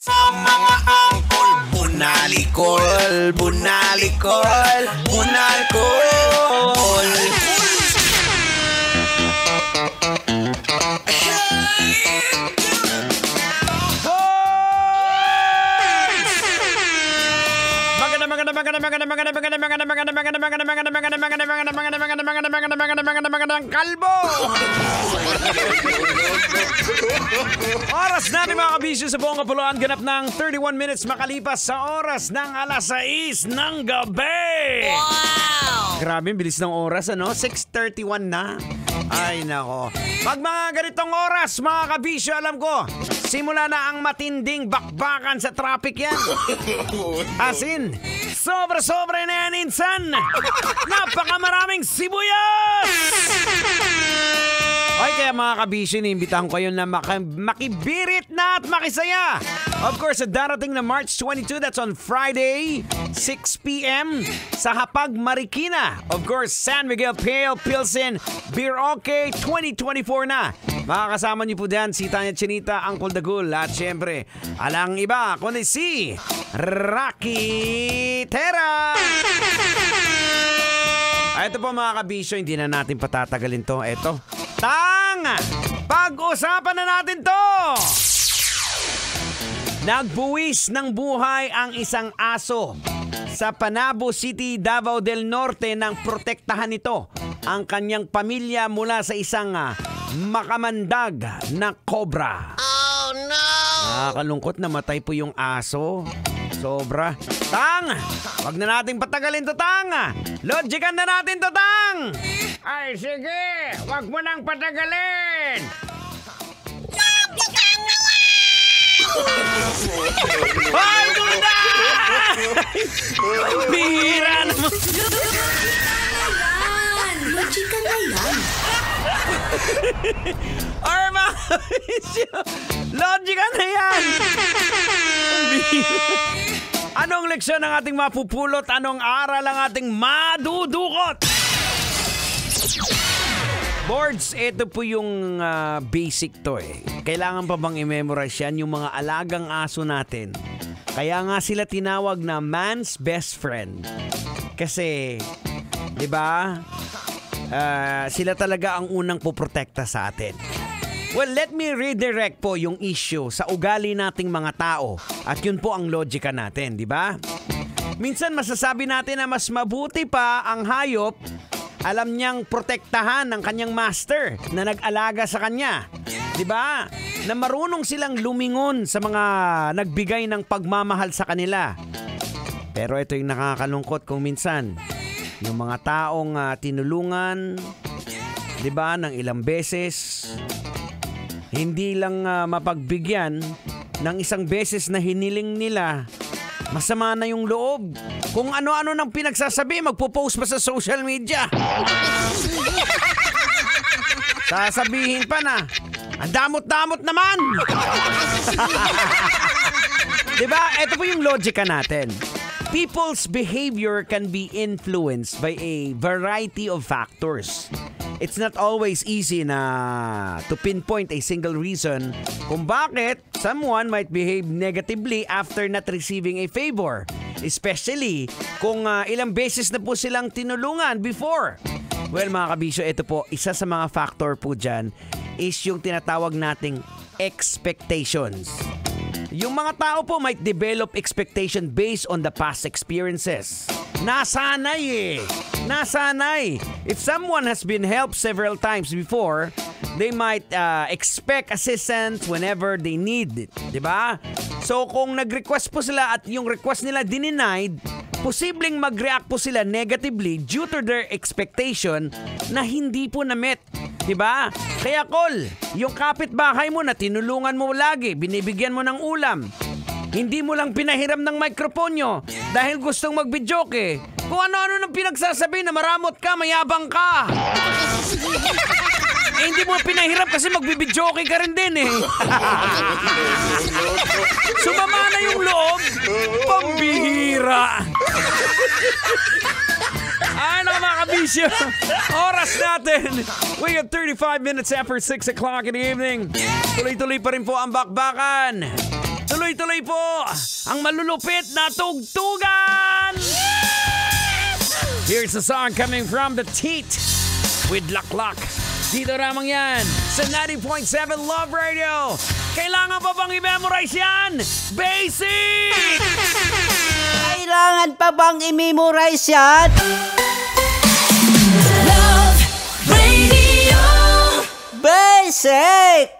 Sa mga angkol, bunalikol, bunalikol, bunalikol. Magandang kalbo. Oras natin mga kabisyo sa buong kapuluan, ganap ng 31 minutes makalipas sa oras ng alas 6 ng gabi. Wow! Grabe, bilis ng oras, ano? 6:31 na. Ay, nako. Pag mga ganitong oras, mga kabisyo, alam ko, simula na ang matinding bakbakan sa traffic yan. As in, sobra-sobra na yan, insan. Napakamaraming sibuyas! Ay, kaya mga kabisyo, niimbitahan ko kayo na makibirit na at makisaya. Of course, sa darating na March 22, that's on Friday, 6 p.m. sa Hapag Marikina. Of course, San Miguel Pale Pilsen Beer OK 2024 na. Makakasama niyo po dyan si Tanya Chinita, Uncle Dagul, at syempre, alang iba, kundi si Rocky Terra. Ito po mga kabisyo, hindi na natin patatagalin to. Ito, pag-usapan na natin to! Nagbuwis ng buhay ang isang aso sa Panabo City, Davao del Norte nang protektahan nito ang kanyang pamilya mula sa isang makamandag na cobra. Oh no! Nakakalungkot, namatay po yung aso. Sobra. Wag na nating patagalin to, Logican na natin to, Ay, sige, wag mo nang patagalin. Ay, duda! Bihira naman. Logican na yan. Or mga logican na yan. Anong leksyon ang ating mapupulot? Anong aral ang ating madudukot? Boards, ito po yung basic to eh. Kailangan pa bang i-memorize yan yung mga alagang aso natin? Kaya nga sila tinawag na man's best friend. Kasi, di ba, sila talaga ang unang puprotekta sa atin. Well, let me redirect po yung issue sa ugali nating mga tao. At yun po ang logika natin, di ba? Minsan masasabi natin na mas mabuti pa ang hayop, alam niyang protektahan ng kanyang master na nag-alaga sa kanya. Di ba? Na marunong silang lumingon sa mga nagbigay ng pagmamahal sa kanila. Pero ito yung nakakalungkot kung minsan. Yung mga taong tinulungan, di ba, ng ilang beses, hindi lang mapagbigyan ng isang beses na hiniling nila, masama na yung loob. Kung ano-ano nang pinagsasabi, magpo-post pa sa social media. Sasabihin pa na, ang damot-damot naman. Diba? Ito po yung logika natin. People's behavior can be influenced by a variety of factors. It's not always easy na to pinpoint a single reason kung bakit someone might behave negatively after not receiving a favor. Especially kung ilang beses na po silang tinulungan before. Well, mga kabisyo, ito po, isa sa mga factor po dyan is yung tinatawag nating expectations. Yung mga tao po might develop expectation based on the past experiences. Nasanay. If someone has been helped several times before, they might expect assistance whenever they need it. Diba? So kung nag-request po sila at yung request nila denied, posibleng mag-react po sila negatively due to their expectation na hindi po na-met. Diba? Kaya Col, yung kapitbahay mo na tinulungan mo lagi, binibigyan mo ng ulam, hindi mo lang pinahiram ng mikroponyo dahil gustong mag-videoke. Kung ano-ano nang pinagsasabi na maramot ka, mayabang ka. Hindi mo pinahiram kasi magbibidyoke ka rin din eh. Sumama na yung loob. Pambihira. Ano mga kabisyo? Oras natin. We have 35 minutes after 6 o'clock in the evening. Tuloy-tuloy pa rin po ang bakbakan. Tuloy-tuloy po ang malulupit na tugtugan! Here's a song coming from The Teat with Laklak. Dito ramang yan sa 90.7 Love Radio. Kailangan pa bang i-memorize yan? Basic! Kailangan pa bang i-memorize yan? Love Radio. Basic!